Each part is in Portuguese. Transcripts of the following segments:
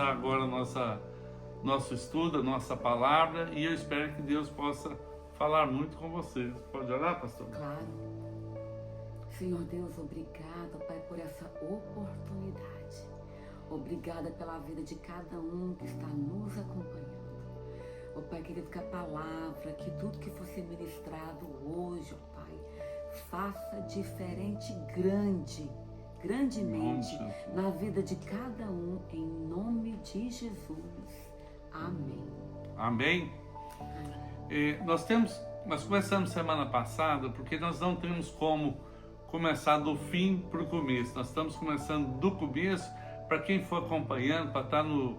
começar agora nosso estudo, a nossa palavra, e eu espero que Deus possa falar muito com vocês. Pode orar, pastor? Claro. Senhor Deus, obrigada, Pai, por essa oportunidade. Obrigada pela vida de cada um que está nos acompanhando. Ó Pai querido, que a palavra, que tudo que fosse ministrado hoje, ó Pai, faça diferente, grandemente na vida de cada um, em nome de Jesus. Amém. Amém. Nós começamos semana passada porque nós não temos como começar do fim para o começo. Nós estamos começando do começo, para quem for acompanhando, para estar no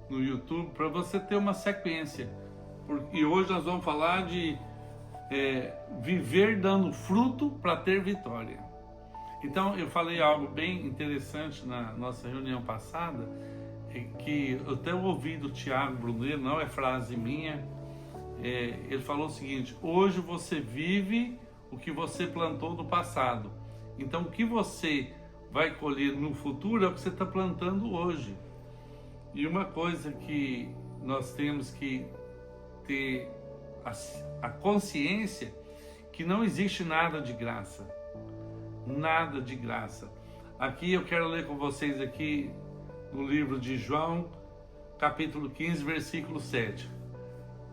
YouTube, para você ter uma sequência. E hoje nós vamos falar de viver dando fruto para ter vitória. Então eu falei algo bem interessante na nossa reunião passada, que eu até ouvi do Tiago Bruneiro, não é frase minha. Ele falou o seguinte: hoje você vive o que você plantou no passado. Então o que você vai colher no futuro é o que você está plantando hoje. E uma coisa que nós temos que ter a consciência que não existe nada de graça. Nada de graça. Aqui eu quero ler com vocês aqui no livro de João, capítulo 15, versículo 7.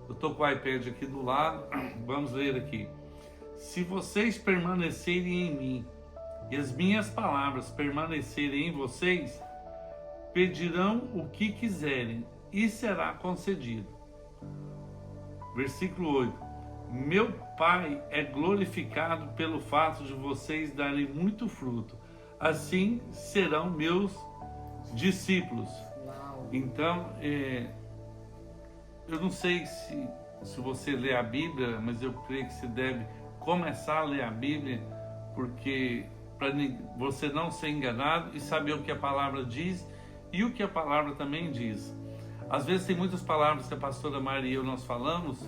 Eu estou com o iPad aqui do lado, vamos ler aqui. Se vocês permanecerem em mim e as minhas palavras permanecerem em vocês, pedirão o que quiserem e será concedido. Versículo 8. Meu Pai é glorificado pelo fato de vocês darem muito fruto. Assim serão meus discípulos. Uau. Então, eu não sei se você lê a Bíblia, mas eu creio que você deve começar a ler a Bíblia, porque para você não ser enganado e saber o que a palavra diz e o que a palavra também diz. Às vezes tem muitas palavras que a pastora Maria e eu nós falamos,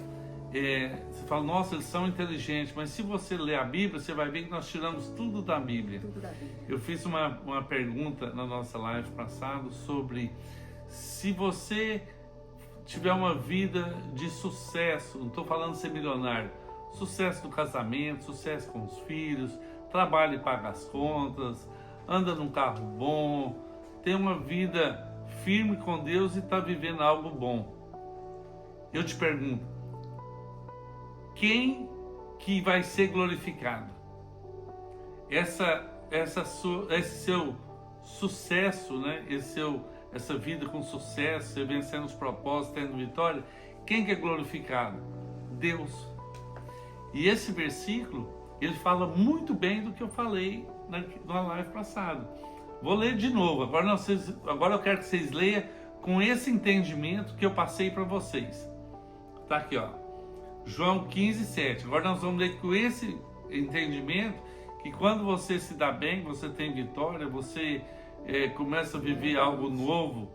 você fala, nossa, eles são inteligentes, mas se você ler a Bíblia, você vai ver que nós tiramos tudo da Bíblia. Tudo da Bíblia. Eu fiz uma pergunta na nossa live passada sobre se você tiver uma vida de sucesso, não estou falando de ser milionário, sucesso no casamento, sucesso com os filhos, trabalha e paga as contas, anda num carro bom, tem uma vida firme com Deus e está vivendo algo bom. Eu te pergunto, quem que vai ser glorificado? Esse seu sucesso, né? Essa vida com sucesso, você vencendo os propósitos, tendo vitória, quem que é glorificado? Deus. E esse versículo, ele fala muito bem do que eu falei na live passada. Vou ler de novo. Agora eu quero que vocês leiam com esse entendimento que eu passei para vocês. Tá aqui, ó. João 15, 7. Agora nós vamos ler com esse entendimento que quando você se dá bem, você tem vitória, você começa a viver algo novo,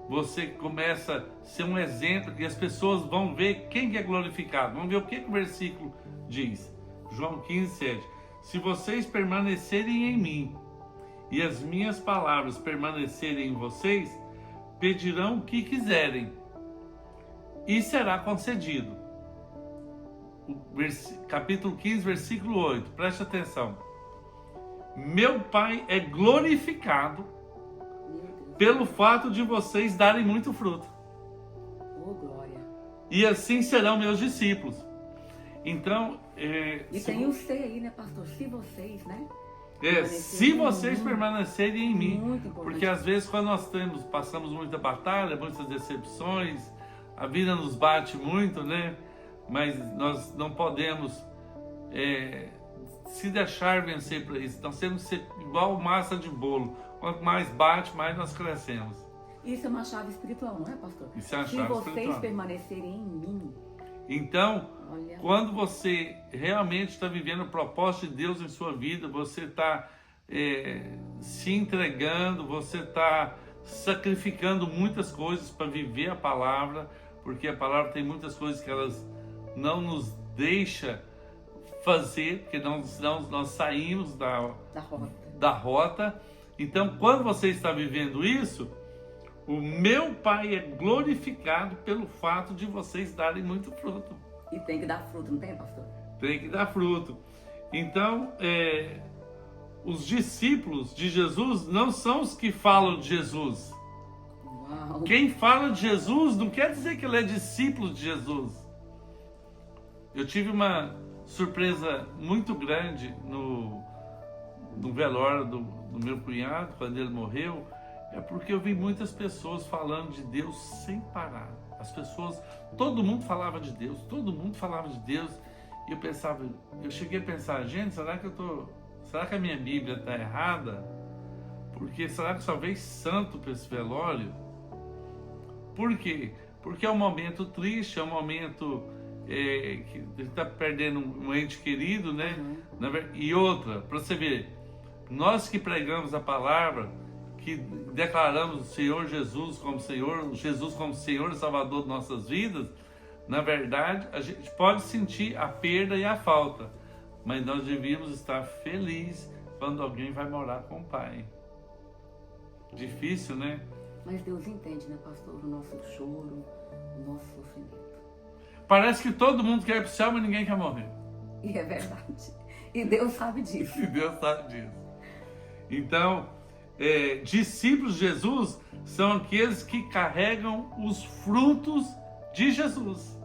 você começa a ser um exemplo e as pessoas vão ver quem que é glorificado. Vamos ver o que o versículo diz. João 15, 7. Se vocês permanecerem em mim e as minhas palavras permanecerem em vocês, pedirão o que quiserem e será concedido. Capítulo 15, versículo 8. Preste atenção. Meu Pai é glorificado pelo fato de vocês darem muito fruto. Oh, glória. E assim serão meus discípulos. Então, e tem o C aí, né, pastor? Se vocês, né? Se vocês permanecerem em mim. Muito importante. Porque às vezes quando nós passamos muita batalha, muitas decepções, a vida nos bate muito, né? Mas nós não podemos se deixar vencer para isso. Nós temos que ser igual massa de bolo. Quanto mais bate, mais nós crescemos. Isso é uma chave espiritual, não é, pastor? Isso é uma Se chave vocês espiritual. permanecerem em mim. Então, Olha. quando você realmente está vivendo o propósito de Deus em sua vida, você está se entregando, você está sacrificando muitas coisas para viver a palavra, porque a palavra tem muitas coisas que elas não nos deixa fazer, porque nós saímos da rota. Então, quando você está vivendo isso, O meu Pai é glorificado pelo fato de vocês darem muito fruto. E tem que dar fruto, não tem, pastor? Tem que dar fruto. Então, os discípulos de Jesus não são os que falam de Jesus. Uau. Quem fala de Jesus não quer dizer que ele é discípulo de Jesus. Eu tive uma surpresa muito grande no velório do meu cunhado, quando ele morreu, é porque eu vi muitas pessoas falando de Deus sem parar. As pessoas, todo mundo falava de Deus, e eu cheguei a pensar, gente, será que a minha Bíblia está errada? Porque será que só veio santo para esse velório? Por quê? Porque é um momento triste, é um momento que está perdendo um ente querido, né? E outra, para você ver, nós que pregamos a palavra, que declaramos o Senhor Jesus como Senhor e Salvador de nossas vidas, na verdade, a gente pode sentir a perda e a falta, mas nós devíamos estar felizes quando alguém vai morar com o Pai. Difícil, né? Mas Deus entende, né, pastor, o nosso choro, o nosso sofrimento. Parece que todo mundo quer ir para o céu, mas ninguém quer morrer. E é verdade. E Deus sabe disso. E Deus sabe disso. Então, discípulos de Jesus são aqueles que carregam os frutos de Jesus.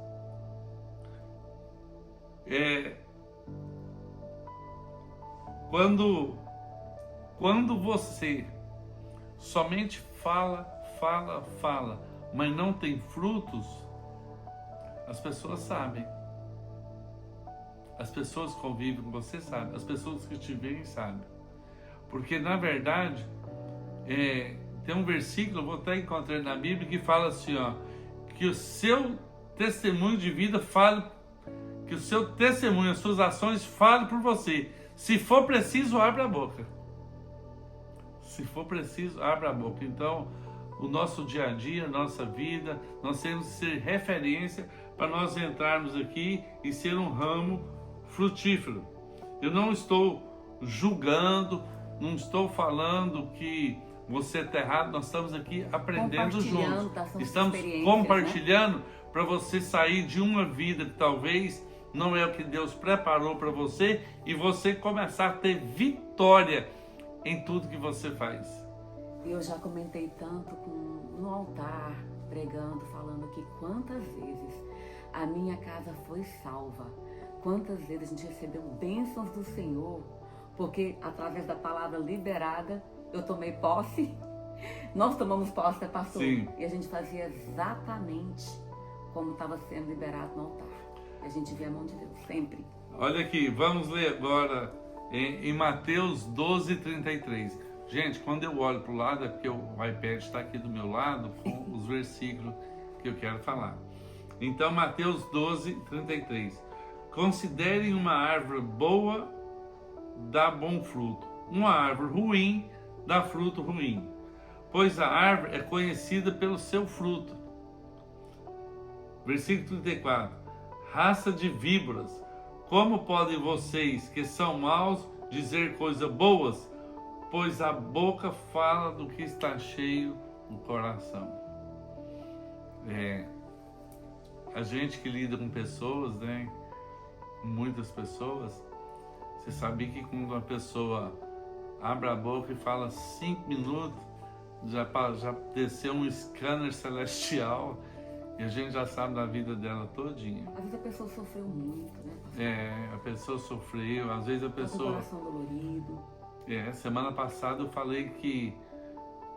Quando você somente fala, mas não tem frutos, as pessoas sabem. As pessoas que convivem com você sabem. As pessoas que te veem sabem. Porque, na verdade, tem um versículo, eu vou até encontrar na Bíblia, que fala assim, ó, que o seu testemunho de vida fale, que o seu testemunho, as suas ações falem por você. Se for preciso, abra a boca. Se for preciso, abra a boca. Então, o nosso dia a dia, a nossa vida, nós temos que ser referência para nós entrarmos aqui e ser um ramo frutífero. Eu não estou julgando, não estou falando que você está errado, nós estamos aqui aprendendo juntos. Estamos compartilhando, né? Para você sair de uma vida que talvez não é o que Deus preparou para você e você começar a ter vitória em tudo que você faz. Eu já comentei tanto no altar, pregando, falando aqui quantas vezes a minha casa foi salva, quantas vezes a gente recebeu bênçãos do Senhor, porque através da palavra liberada, eu tomei posse, nós tomamos posse, pastor? Sim. E a gente fazia exatamente como estava sendo liberado no altar. E a gente via a mão de Deus, sempre. Olha aqui, vamos ler agora em Mateus 12:33. Gente, quando eu olho para o lado, é porque o iPad está aqui do meu lado, com os versículos que eu quero falar. Então, Mateus 12:33. Considerem uma árvore boa, dá bom fruto. Uma árvore ruim, dá fruto ruim. Pois a árvore é conhecida pelo seu fruto. Versículo 34. Raça de víboras, como podem vocês, que são maus, dizer coisas boas? Pois a boca fala do que está cheio no coração. A gente que lida com pessoas, né? Muitas pessoas, você sabia que quando uma pessoa abre a boca e fala 5 minutos, já desceu um scanner celestial e a gente já sabe da vida dela todinha. Às vezes a pessoa sofreu muito, né? A pessoa sofreu, às vezes a pessoa... Com o coração dolorido. Semana passada eu falei que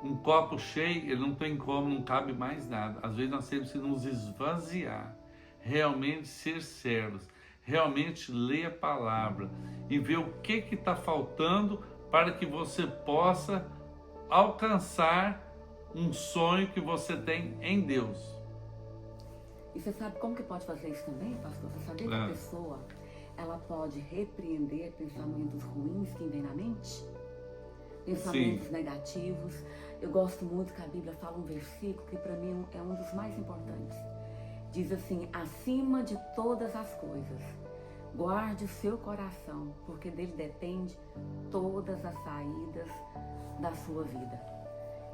um copo cheio, ele não tem como, não cabe mais nada. Às vezes nós temos que nos esvaziar, realmente ser servos, realmente ler a palavra e ver o que está faltando para que você possa alcançar um sonho que você tem em Deus. E você sabe como que pode fazer isso também, pastor? Você sabia que a pessoa, ela pode repreender pensamentos ruins que vêm na mente? Pensamentos negativos. Eu gosto muito que a Bíblia fala um versículo que para mim é um dos mais importantes. Diz assim: acima de todas as coisas, guarde o seu coração, porque dele depende todas as saídas da sua vida.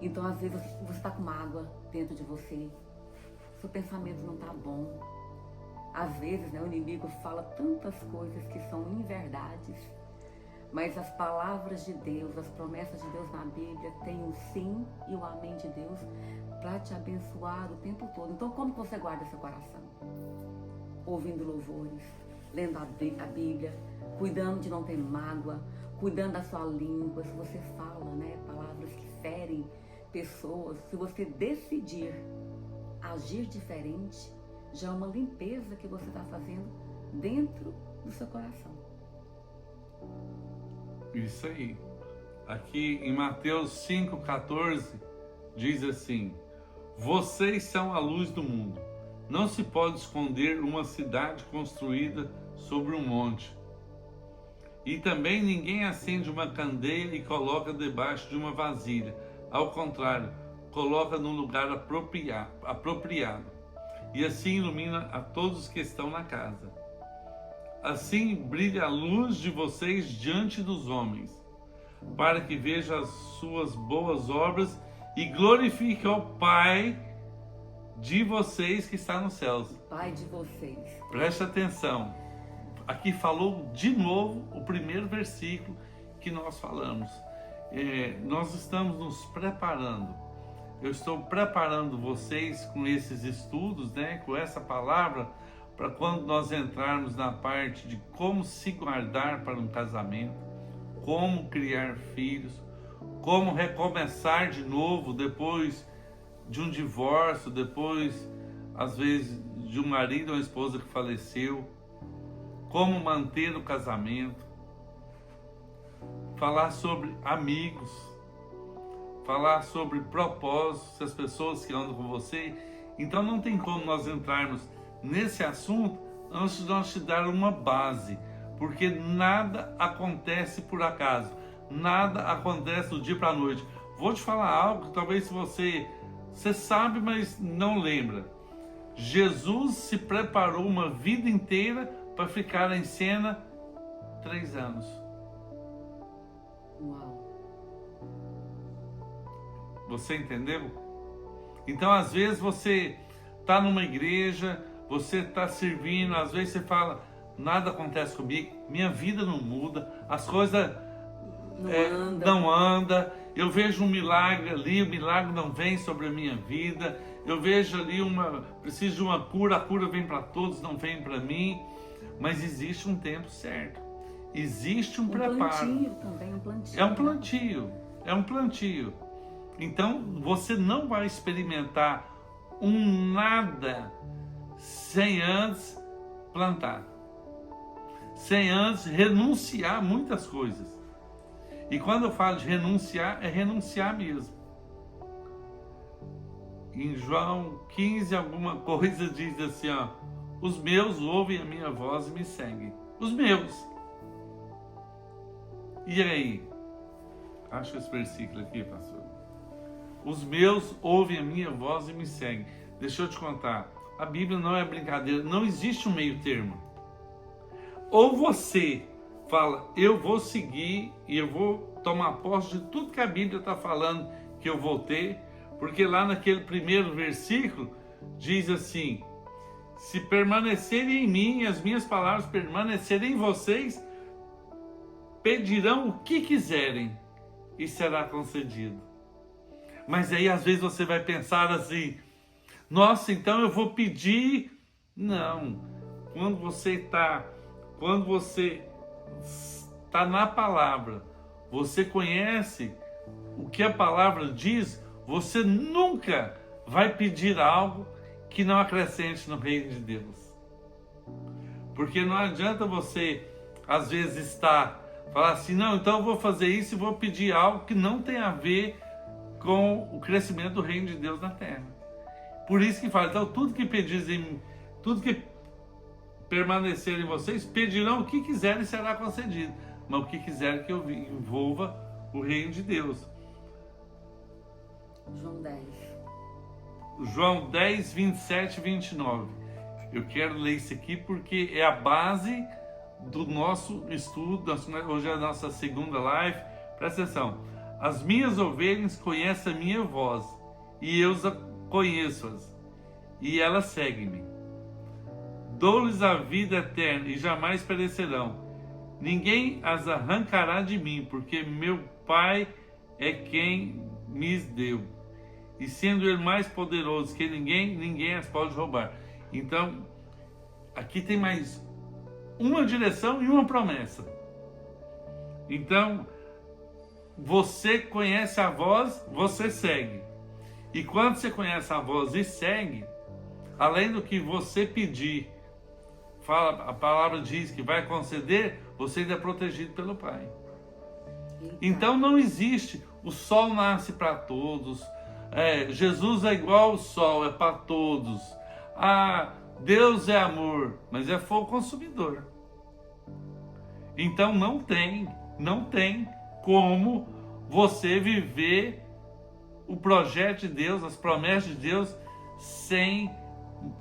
Então, às vezes, você está com mágoa dentro de você. Seu pensamento não está bom. Às vezes, né, o inimigo fala tantas coisas que são inverdades. Mas as palavras de Deus, as promessas de Deus na Bíblia, têm o sim e o amém de Deus para te abençoar o tempo todo. Então, como você guarda seu coração? Ouvindo louvores, lendo a Bíblia, cuidando de não ter mágoa, cuidando da sua língua. Se você fala, né, palavras que ferem pessoas, se você decidir agir diferente, já é uma limpeza que você está fazendo dentro do seu coração. Isso aí. Aqui em Mateus 5,14 diz assim: vocês são a luz do mundo. Não se pode esconder uma cidade construída sobre um monte. E também ninguém acende uma candeia e coloca debaixo de uma vasilha. Ao contrário, coloca num lugar apropriado. E assim ilumina a todos os que estão na casa. Assim brilha a luz de vocês diante dos homens, para que vejam as suas boas obras e glorifique ao Pai de vocês que está nos céus. Pai de vocês. Preste atenção. Aqui falou de novo o primeiro versículo que nós falamos. Nós estamos nos preparando. Eu estou preparando vocês com esses estudos, né, com essa palavra, para quando nós entrarmos na parte de como se guardar para um casamento, como criar filhos, como recomeçar de novo depois de um divórcio, depois, às vezes, de um marido ou uma esposa que faleceu, como manter o casamento, falar sobre amigos, falar sobre propósitos, as pessoas que andam com você. Então não tem como nós entrarmos nesse assunto antes de nós te dar uma base, porque nada acontece por acaso, nada acontece do dia para a noite. Vou te falar algo que talvez você sabe, mas não lembra. Jesus se preparou uma vida inteira para ficar em cena 3 anos. Uau! Você entendeu? Então, às vezes você está numa igreja, você está servindo, às vezes você fala, nada acontece comigo, minha vida não muda, as coisas não andam, eu vejo um milagre ali, o milagre não vem sobre a minha vida, eu vejo ali preciso de uma cura, a cura vem para todos, não vem para mim, mas existe um tempo certo, existe um preparo. Plantio também, um plantio. É um plantio. Então, você não vai experimentar um nada sem antes plantar, sem antes renunciar a muitas coisas. E quando eu falo de renunciar, é renunciar mesmo. Em João 15, alguma coisa diz assim, ó, os meus ouvem a minha voz e me seguem. Os meus. E aí? Acho esse versículo aqui, pastor. Os meus ouvem a minha voz e me seguem. Deixa eu te contar, a Bíblia não é brincadeira, não existe um meio termo. Ou você fala, eu vou seguir e eu vou tomar posse de tudo que a Bíblia está falando que eu vou ter, porque lá naquele primeiro versículo diz assim, se permanecerem em mim e as minhas palavras permanecerem em vocês, pedirão o que quiserem e será concedido. Mas aí às vezes você vai pensar assim, nossa, então eu vou pedir. Não, quando você está na palavra, você conhece o que a palavra diz, você nunca vai pedir algo que não acrescente no reino de Deus. Porque não adianta você, às vezes, falar assim, não, então eu vou fazer isso e vou pedir algo que não tem a ver com o crescimento do reino de Deus na terra. Por isso que fala, então tudo que permanecer em vocês, pedirão o que quiserem e será concedido. Mas o que quiserem que eu envolva o reino de Deus. João 10, 27 e 29. Eu quero ler isso aqui porque é a base do nosso estudo. Hoje é a nossa segunda live. Presta atenção. As minhas ovelhas conhecem a minha voz, e eu conheço-as, e elas seguem-me. Dou-lhes a vida eterna, e jamais perecerão. Ninguém as arrancará de mim, porque meu Pai é quem me deu. E sendo Ele mais poderoso que ninguém as pode roubar. Então, aqui tem mais uma direção e uma promessa. Então, você conhece a voz, você segue. E quando você conhece a voz e segue, além do que você pedir, a palavra diz que vai conceder, você ainda é protegido pelo Pai. Então não existe, o sol nasce para todos, Jesus é igual ao sol, é para todos. Deus é amor, mas é fogo consumidor. Então não tem como você viver o projeto de Deus, as promessas de Deus, sem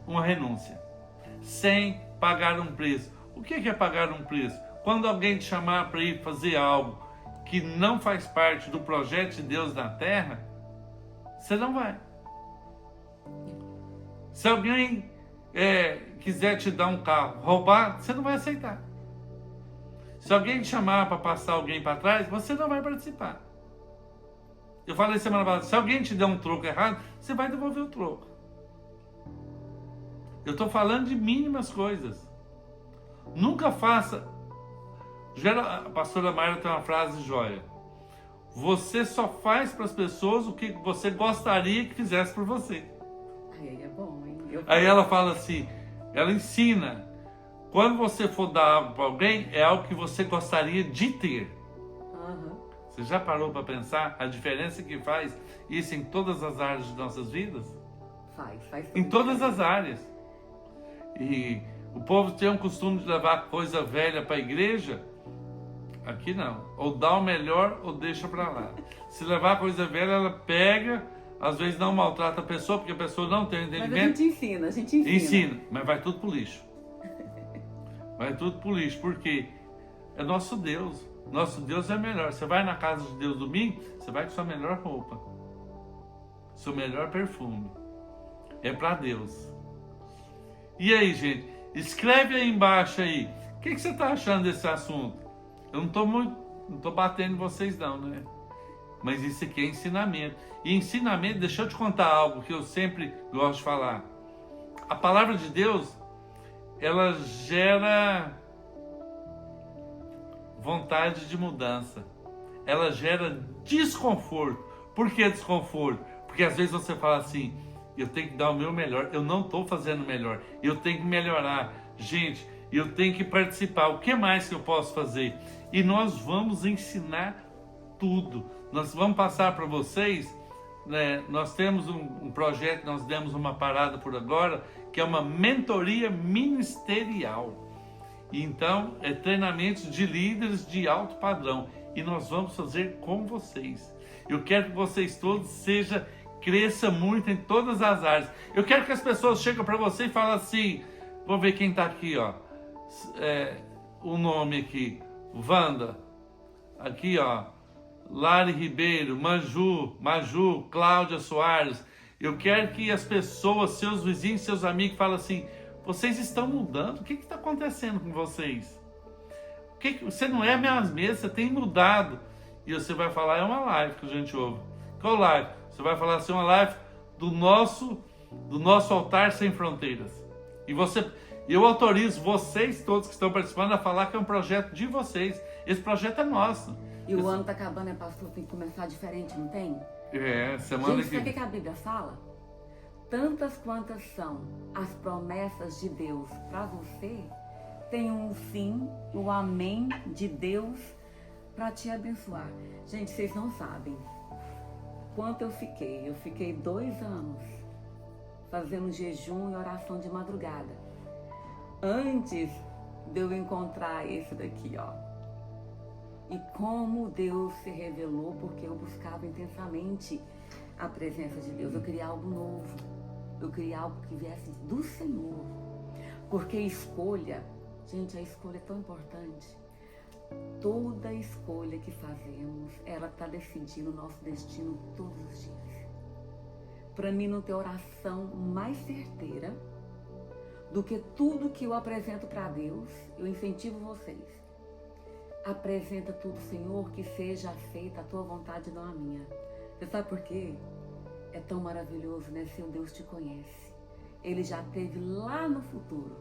uma renúncia, sem pagar um preço. O que é pagar um preço? Quando alguém te chamar para ir fazer algo que não faz parte do projeto de Deus na terra, você não vai. Se alguém quiser te dar um carro, roubar, você não vai aceitar. Se alguém te chamar para passar alguém para trás, você não vai participar. Eu falei semana passada, se alguém te der um troco errado, você vai devolver o troco. Eu estou falando de mínimas coisas. Nunca faça. A pastora Mayra tem uma frase joia. Você só faz para as pessoas o que você gostaria que fizesse por você. Aí é bom, hein? Aí ela fala assim, ela ensina. Quando você for dar algo para alguém, é algo que você gostaria de ter. Uhum. Você já parou para pensar a diferença que faz isso em todas as áreas de nossas vidas? Faz. Em todas as áreas. E o povo tem um costume de levar coisa velha para a igreja. Aqui não. Ou dá o melhor ou deixa para lá. Se levar coisa velha, ela pega, às vezes não maltrata a pessoa, porque a pessoa não tem entendimento. Mas a gente ensina. Ensina, mas vai tudo pro lixo. Vai tudo pro lixo, porque é nosso Deus. Nosso Deus é melhor. Você vai na casa de Deus domingo, você vai com sua melhor roupa, seu melhor perfume. É para Deus. E aí, gente? Escreve aí embaixo aí. O que você está achando desse assunto? Eu não tô batendo em vocês não, né? Mas isso aqui é ensinamento. E ensinamento, deixa eu te contar algo que eu sempre gosto de falar. A palavra de Deus, ela gera vontade de mudança. Ela gera desconforto. Por que desconforto? Porque às vezes você fala assim, eu tenho que dar o meu melhor, eu não estou fazendo o melhor, eu tenho que melhorar. Gente, eu tenho que participar. O que mais que eu posso fazer? E nós vamos ensinar tudo. Nós vamos passar para vocês, né? Nós temos um projeto, nós demos uma parada por agora, que é uma mentoria ministerial. Então, é treinamentos de líderes de alto padrão. E nós vamos fazer com vocês. Eu quero que vocês todos cresça muito em todas as áreas. Eu quero que as pessoas cheguem para você e falem assim, vamos ver quem está aqui, ó. O nome aqui, Wanda, aqui, ó, Lari Ribeiro, Maju, Cláudia Soares. Eu quero que as pessoas, seus vizinhos, seus amigos, falem assim, vocês estão mudando, o que está acontecendo com vocês? Você não é a mesma mesa, você tem mudado. E você vai falar, é uma live que a gente ouve. Qual live? Você vai falar assim, uma live do nosso altar sem fronteiras. E eu autorizo vocês todos que estão participando a falar que é um projeto de vocês. Esse projeto é nosso. E o ano está acabando, né, pastor? Tem que começar diferente, não tem? Semana gente, que... sabe o que a Bíblia fala? Tantas quantas são as promessas de Deus para você, tem um sim, o amém de Deus para te abençoar. Gente, vocês não sabem quanto eu fiquei. Eu fiquei 2 anos fazendo jejum e oração de madrugada. Antes de eu encontrar esse daqui, ó. E como Deus se revelou, porque eu buscava intensamente a presença de Deus. Eu queria algo novo. Eu queria algo que viesse do Senhor. Porque escolha, gente, a escolha é tão importante. toda escolha que fazemos, ela está decidindo o nosso destino todos os dias. Para mim não tem oração mais certeira do que tudo que eu apresento para Deus. Eu incentivo vocês. Apresenta tudo, Senhor, que seja feita a tua vontade, não a minha. Você sabe por quê? É tão maravilhoso, né? Seu Deus te conhece. Ele já esteve lá no futuro.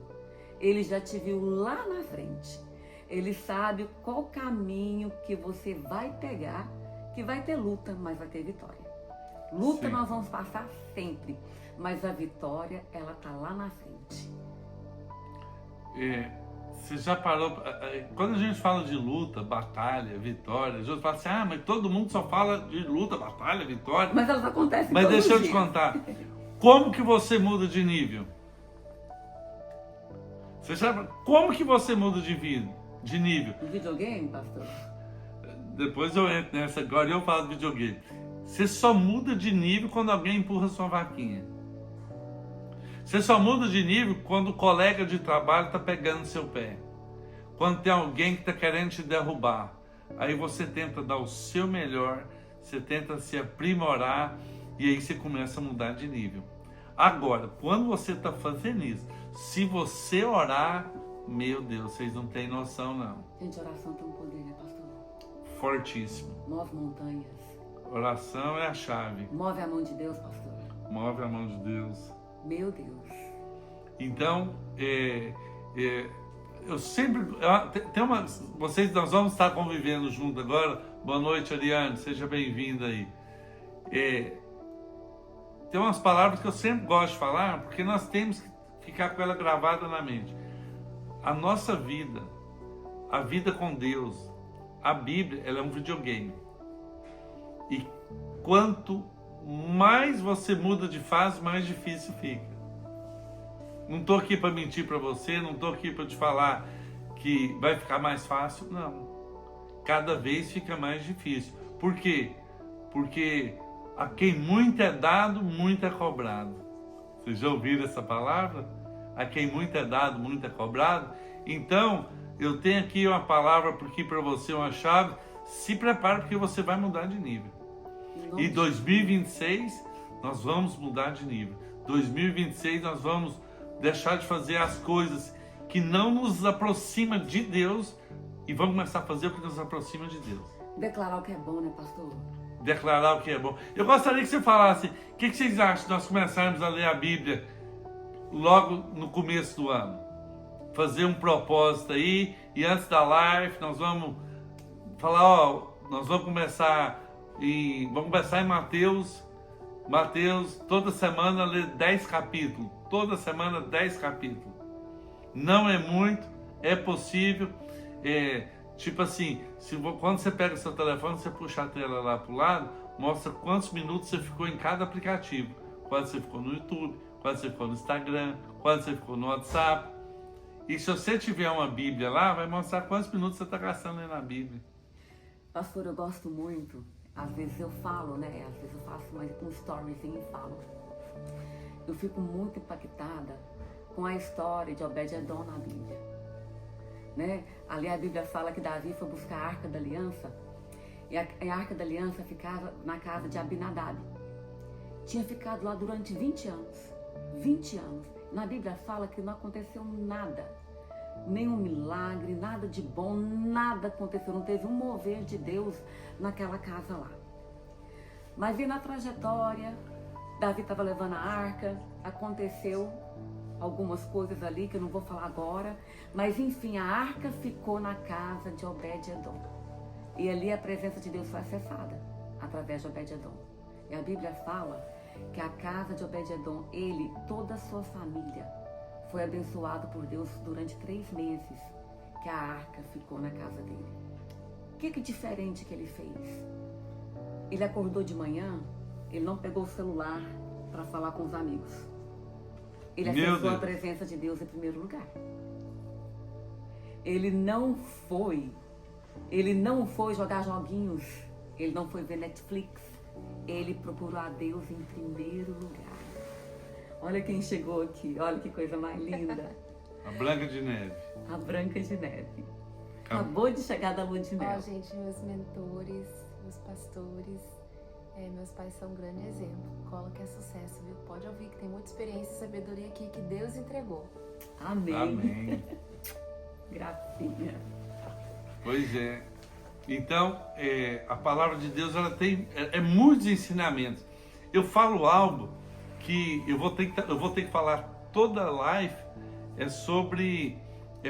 Ele já te viu lá na frente. Ele sabe qual caminho que você vai pegar, que vai ter luta, mas vai ter vitória. Luta Sim. nós vamos passar sempre, mas a vitória, ela tá lá na frente. Você já parou... Quando a gente fala de luta, batalha, vitória, a gente fala assim, mas todo mundo só fala de luta, batalha, vitória. Mas elas acontecem Mas todos deixa eu os te dias. contar, como que você muda de nível? Você sabe como que você muda de nível? No videogame, pastor? Depois eu entro nessa, agora eu falo de videogame. Você só muda de nível quando alguém empurra sua vaquinha. Você só muda de nível quando o colega de trabalho está pegando seu pé. Quando tem alguém que está querendo te derrubar. Aí você tenta dar o seu melhor, você tenta se aprimorar e aí você começa a mudar de nível. Agora, quando você está fazendo isso, se você orar, meu Deus, vocês não têm noção não. Gente, oração tem um poder, né, pastor? Fortíssimo. Move montanhas. Oração é a chave. Move a mão de Deus, pastor. Move a mão de Deus. Meu Deus. Então, eu sempre... Tem uma, nós vamos estar convivendo junto agora. Boa noite, Ariane. Seja bem-vinda aí. Tem umas palavras que eu sempre gosto de falar, porque nós temos que ficar com ela gravada na mente. A nossa vida, a vida com Deus, a Bíblia, ela é um videogame. E quanto mais você muda de fase, mais difícil fica. Não estou aqui para mentir para você, não estou aqui para te falar que vai ficar mais fácil, não. Cada vez fica mais difícil. Por quê? Porque a quem muito é dado, muito é cobrado. Vocês já ouviram essa palavra? A quem muito é dado, muito é cobrado. Então, eu tenho aqui uma palavra aqui para você, uma chave. Se prepare porque você vai mudar de nível. E 2026 nós vamos mudar de nível. 2026 nós vamos deixar de fazer as coisas que não nos aproxima de Deus e vamos começar a fazer o que nos aproxima de Deus. Declarar o que é bom, né, pastor? Declarar o que é bom. Eu gostaria que você falasse, o que vocês acham de nós começarmos a ler a Bíblia logo no começo do ano? Fazer um propósito aí e antes da live nós vamos falar, nós vamos começar em Mateus, toda semana ler 10 capítulos. Toda semana 10 capítulos. Não é muito, é possível. Tipo assim, quando você pega seu telefone, você puxa a tela lá para o lado, mostra quantos minutos você ficou em cada aplicativo. Quando você ficou no YouTube, quando você ficou no Instagram, quando você ficou no WhatsApp. E se você tiver uma Bíblia lá, vai mostrar quantos minutos você está gastando aí na Bíblia. Pastor, eu gosto muito. Às vezes eu falo, né? Às vezes eu faço um storyzinho e falo. Eu fico muito impactada com a história de Obed-Edom na Bíblia. Né? Ali a Bíblia fala que Davi foi buscar a Arca da Aliança e a Arca da Aliança ficava na casa de Abinadab. Tinha ficado lá durante 20 anos. 20 anos. Na Bíblia fala que não aconteceu nada. Nenhum milagre, nada de bom, nada aconteceu. Não teve um mover de Deus naquela casa lá. Mas vi na trajetória, Davi estava levando a arca, aconteceu algumas coisas ali que eu não vou falar agora, mas enfim, a arca ficou na casa de Obed-Edom. E ali a presença de Deus foi acessada através de Obed-Edom. E a Bíblia fala que a casa de Obed-Edom, ele, toda a sua família, foi abençoado por Deus durante 3 meses que a arca ficou na casa dele. O que diferente que ele fez? Ele acordou de manhã, ele não pegou o celular para falar com os amigos. Ele acessou a presença de Deus em primeiro lugar. Ele não foi jogar joguinhos, ele não foi ver Netflix, ele procurou a Deus em primeiro lugar. Olha quem chegou aqui, olha que coisa mais linda. A Branca de Neve. A Branca de Neve. Acabou de chegar da lua de mel. Ó, gente, meus mentores, meus pastores, meus pais são um grande exemplo. Cola que é sucesso, viu? Pode ouvir que tem muita experiência e sabedoria aqui que Deus entregou. Amém. Amém. Gracinha. Pois é. Então, a palavra de Deus, ela tem muitos ensinamentos. Eu falo algo que eu vou ter que falar toda a live,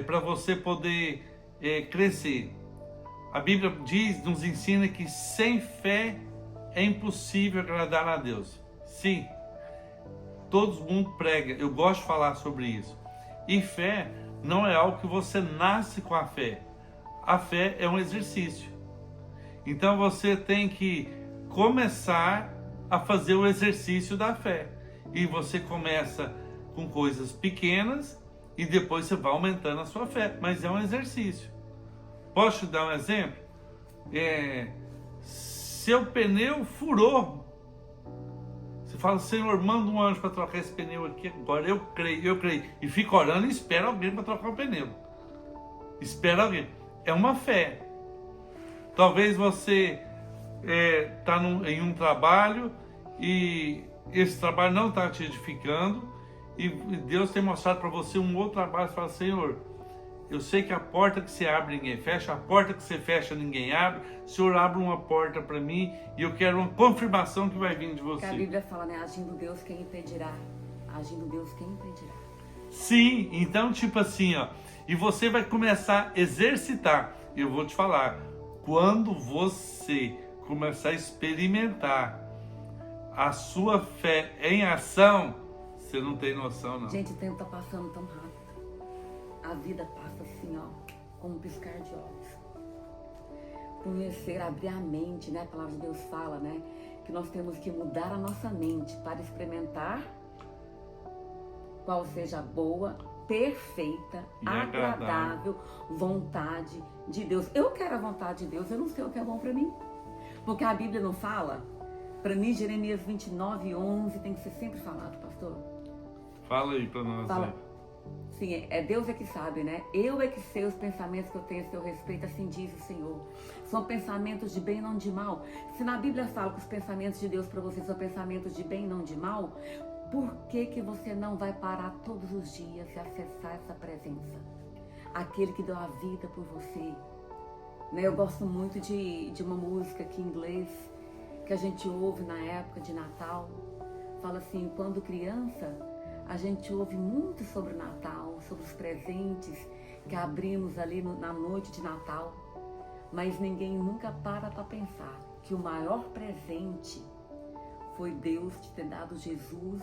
para você poder crescer. A Bíblia nos ensina que sem fé é impossível agradar a Deus. Sim, todo mundo prega, eu gosto de falar sobre isso. E fé não é algo que você nasce com a fé. A fé é um exercício. Então você tem que começar a fazer o exercício da fé. E você começa com coisas pequenas e depois você vai aumentando a sua fé. Mas é um exercício. Posso te dar um exemplo? Seu pneu furou. Você fala, Senhor, manda um anjo para trocar esse pneu aqui agora. Eu creio. E fica orando e espera alguém para trocar o pneu. Espera alguém. É uma fé. Talvez você está em um trabalho e esse trabalho não está te edificando e Deus tem mostrado para você um outro trabalho. Você fala, Senhor, eu sei que a porta que você abre ninguém fecha, a porta que você fecha ninguém abre. O Senhor abre uma porta para mim e eu quero uma confirmação que vai vir de você. Porque a Bíblia fala, né? Agindo Deus, quem impedirá? Agindo Deus, quem impedirá? Sim, então tipo assim, ó, e você vai começar a exercitar. Eu vou te falar, quando você começar a experimentar a sua fé em ação, você não tem noção, não. Gente, o tempo está passando tão rápido. A vida passa assim, ó, como um piscar de olhos. Conhecer, abrir a mente, né? A palavra de Deus fala, né? Que nós temos que mudar a nossa mente para experimentar qual seja a boa, perfeita, E agradável vontade de Deus. Eu quero a vontade de Deus, eu não sei o que é bom para mim. Porque a Bíblia não fala. Para mim, Jeremias 29:11 tem que ser sempre falado, pastor. Fala aí para nós. Fala. Sim, Deus é que sabe, né? Eu é que sei os pensamentos que eu tenho a seu respeito, assim diz o Senhor. São pensamentos de bem, não de mal. Se na Bíblia fala que os pensamentos de Deus para você são pensamentos de bem, não de mal, por que você não vai parar todos os dias e acessar essa presença? Aquele que deu a vida por você. Né? Eu gosto muito de uma música aqui em inglês, que a gente ouve na época de Natal. Fala assim, quando criança, a gente ouve muito sobre o Natal, sobre os presentes que abrimos ali na noite de Natal. Mas ninguém nunca para pensar que o maior presente foi Deus te ter dado Jesus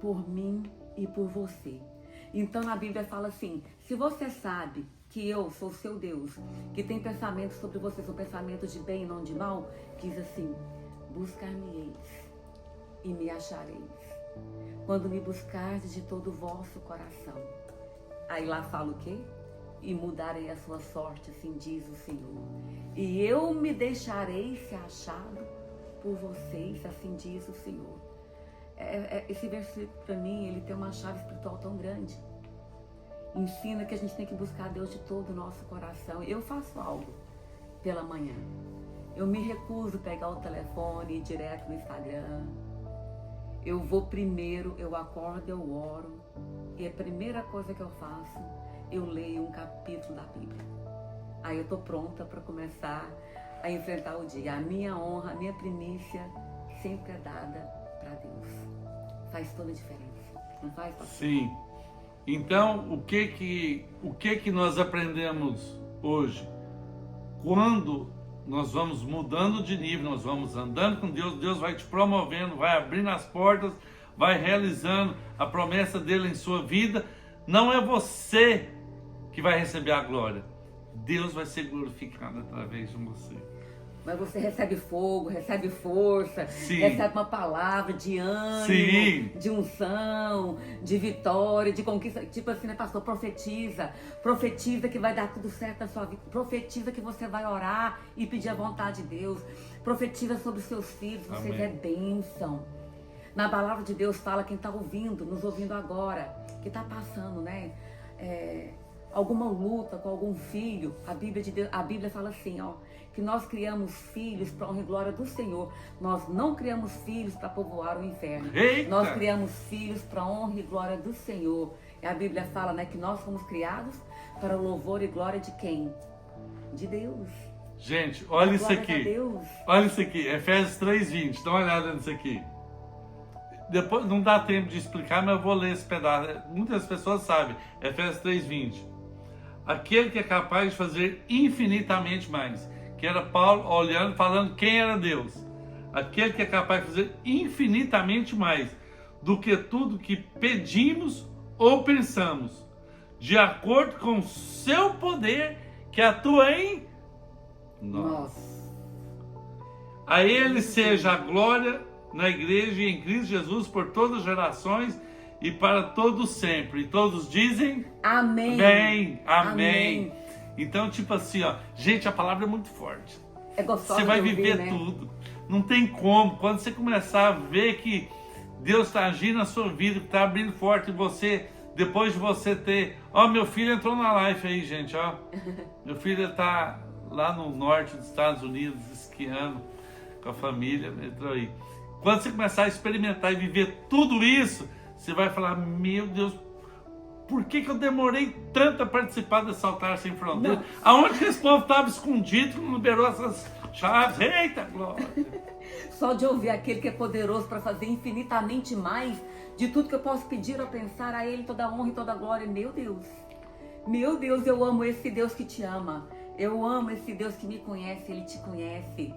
por mim e por você. Então na Bíblia fala assim, se você sabe que eu sou seu Deus, que tem pensamentos sobre você, são pensamentos de bem e não de mal, diz assim, buscar-me-eis e me achareis, quando me buscardes de todo o vosso coração. Aí lá fala o quê? E mudarei a sua sorte, assim diz o Senhor. E eu me deixarei ser achado por vocês, assim diz o Senhor. Esse versículo para mim, ele tem uma chave espiritual tão grande. Ensina que a gente tem que buscar Deus de todo o nosso coração. Eu faço algo pela manhã. Eu me recuso a pegar o telefone e ir direto no Instagram. Eu vou primeiro, eu acordo, eu oro. E a primeira coisa que eu faço, eu leio um capítulo da Bíblia. Aí eu tô pronta para começar a enfrentar o dia. A minha honra, a minha primícia sempre é dada para Deus. Faz toda a diferença. Não faz, pastor? Sim. Então, o que nós aprendemos hoje? Quando nós vamos mudando de nível, nós vamos andando com Deus, Deus vai te promovendo, vai abrindo as portas, vai realizando a promessa dele em sua vida. Não é você que vai receber a glória. Deus vai ser glorificado através de você. Mas você recebe fogo, recebe força, Sim. recebe uma palavra de ânimo, Sim. de unção, de vitória, de conquista. Tipo assim, né, pastor? Profetiza. Profetiza que vai dar tudo certo na sua vida. Profetiza que você vai orar e pedir a vontade de Deus. Profetiza sobre os seus filhos. Vocês é bênção. Na palavra de Deus fala, quem está ouvindo, nos ouvindo agora, que está passando, né? alguma luta com algum filho, a Bíblia fala assim, ó, que nós criamos filhos para honra e glória do Senhor. Nós não criamos filhos para povoar o inferno. Eita! Nós criamos filhos para honra e glória do Senhor. E a Bíblia fala, né, que nós fomos criados para o louvor e glória de quem? De Deus. Gente, olha isso aqui. Olha isso aqui, Efésios 3:20. Dá uma olhada nisso aqui. Depois, não dá tempo de explicar, mas eu vou ler esse pedaço. Muitas pessoas sabem. Efésios 3:20. Aquele que é capaz de fazer infinitamente mais. Que era Paulo olhando, falando quem era Deus. Aquele que é capaz de fazer infinitamente mais do que tudo que pedimos ou pensamos, de acordo com o seu poder que atua em nós. A ele seja a glória na igreja e em Cristo Jesus por todas as gerações e para todos sempre. E todos dizem amém. Amém. Amém. Então, tipo assim, ó, gente, a palavra é muito forte. É gostoso. Você vai de viver, né? tudo. Não tem como. Quando você começar a ver que Deus está agindo na sua vida, que está abrindo forte em você, depois de você ter... Ó, meu filho entrou na live aí, gente, ó. Meu filho está lá no norte dos Estados Unidos, esquiando com a família, entrou aí. Quando você começar a experimentar e viver tudo isso, você vai falar, meu Deus, por que eu demorei tanto a participar desse altar sem fronteira? Não. Aonde que esse povo estava escondido, não liberou essas chaves? Eita, glória! Só de ouvir aquele que é poderoso para fazer infinitamente mais de tudo que eu posso pedir ou pensar, a Ele toda honra e toda glória. Meu Deus, eu amo esse Deus que te ama. Eu amo esse Deus que me conhece, Ele te conhece.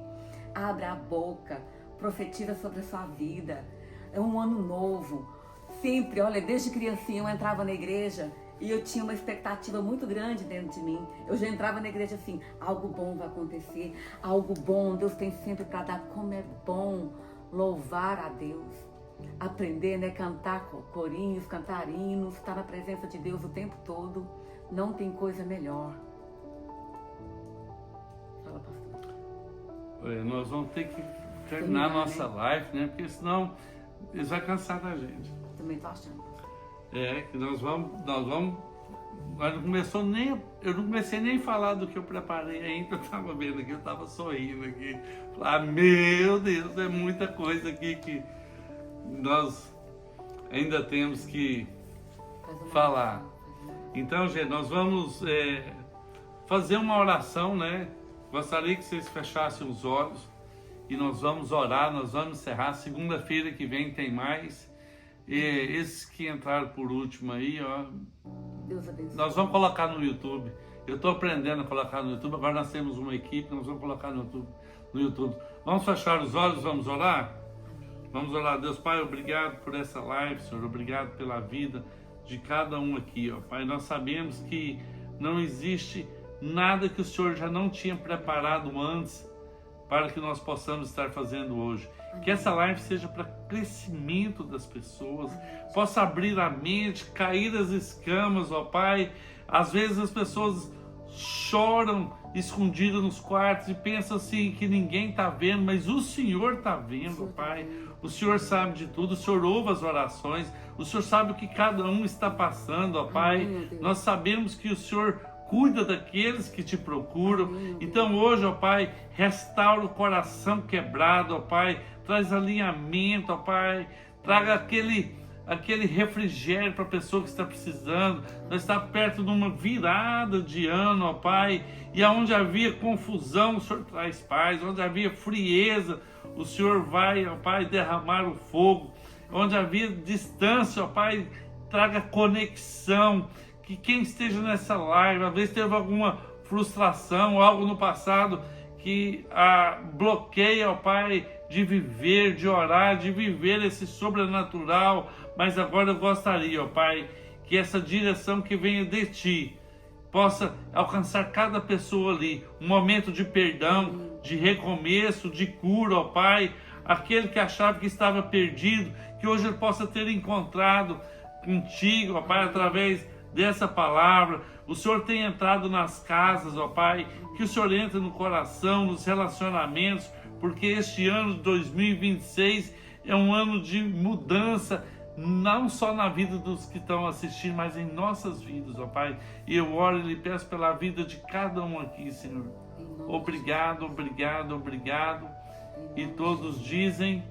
Abra a boca, profetiza sobre a sua vida. É um ano novo. Sempre, olha, desde criancinha eu entrava na igreja e eu tinha uma expectativa muito grande dentro de mim. Eu já entrava na igreja assim, algo bom vai acontecer, algo bom, Deus tem sempre para dar. Como é bom louvar a Deus, aprender, né, cantar corinhos, cantar hinos, estar na presença de Deus o tempo todo. Não tem coisa melhor. Fala, pastor. Nós vamos ter que terminar a nossa live, né? Porque senão eles vão cansar da gente. Também tô achando. Que nós vamos, eu não comecei nem a falar do que eu preparei ainda, eu estava vendo aqui, eu estava sorrindo aqui. Meu Deus, é muita coisa aqui que nós ainda temos que falar. Então, gente, nós vamos fazer uma oração, né? Gostaria que vocês fechassem os olhos e nós vamos orar, nós vamos encerrar. Segunda-feira que vem tem mais. E esses que entraram por último aí, ó, Deus abençoe. Nós vamos colocar no YouTube. Eu estou aprendendo a colocar no YouTube. Agora nós temos uma equipe, nós vamos colocar no YouTube. Vamos fechar os olhos, vamos orar? Vamos orar. Deus Pai, obrigado por essa live, Senhor. Obrigado pela vida de cada um aqui, ó Pai. Nós sabemos que não existe nada que o Senhor já não tinha preparado antes para que nós possamos estar fazendo hoje. Que essa live seja para crescimento das pessoas, possa abrir a mente, cair as escamas, ó Pai. Às vezes as pessoas choram escondidas nos quartos e pensam assim que ninguém está vendo, mas o Senhor está vendo, ó Pai. O Senhor sabe de tudo, o Senhor ouve as orações, o Senhor sabe o que cada um está passando, ó Pai. Nós sabemos que o Senhor cuida daqueles que te procuram. Então hoje, ó Pai, restaura o coração quebrado, ó Pai, traz alinhamento, ó Pai, traga aquele refrigério para a pessoa que está precisando. Nós estamos perto de uma virada de ano, ó Pai, e aonde havia confusão, o Senhor traz paz. Onde havia frieza, o Senhor vai, ó Pai, derramar o fogo. Onde havia distância, ó Pai, traga conexão. Que quem esteja nessa live, às vezes teve alguma frustração, algo no passado que bloqueia, ó Pai, de viver, de orar, de viver esse sobrenatural. Mas agora eu gostaria, ó Pai, que essa direção que venha de Ti possa alcançar cada pessoa ali. Um momento de perdão, de recomeço, de cura, ó Pai. Aquele que achava que estava perdido, que hoje ele possa ter encontrado contigo, ó Pai, através dessa palavra. O Senhor tem entrado nas casas, ó Pai, que o Senhor entre no coração, nos relacionamentos, porque este ano de 2026 é um ano de mudança não só na vida dos que estão assistindo, mas em nossas vidas, ó Pai. E eu oro e lhe peço pela vida de cada um aqui, Senhor. Obrigado, obrigado, obrigado. E todos dizem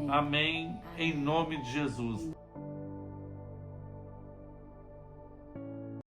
amém, em nome de Jesus.